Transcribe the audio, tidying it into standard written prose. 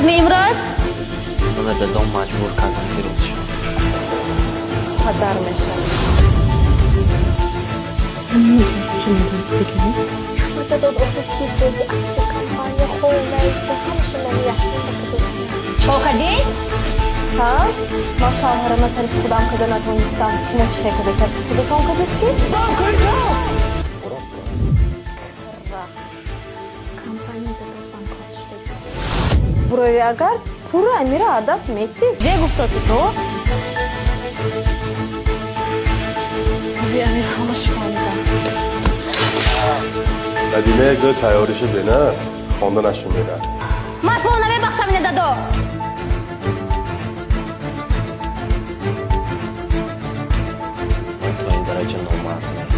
Kerakmi Imroz? Uni dadam majbur qilgan kerak. Qadarmish. شوفت داد ofisi توزی aktiv kampanya qo'llaydi, hamshimani yasmin Ovqatga? Ha? Ma shohirama tarif qudam qadana to'nistam. Shuni chekada katta do'kon qadetki. kompaniyada bankrot ishlaydi. Buroy agar pura mira adas meti. Где гуфтаси то? Abi amir hamash xonada. Nadine gö tayyorlashi beni xondan ashmaydi. Mashmona bebaqsamine dado. To in daraja nomard.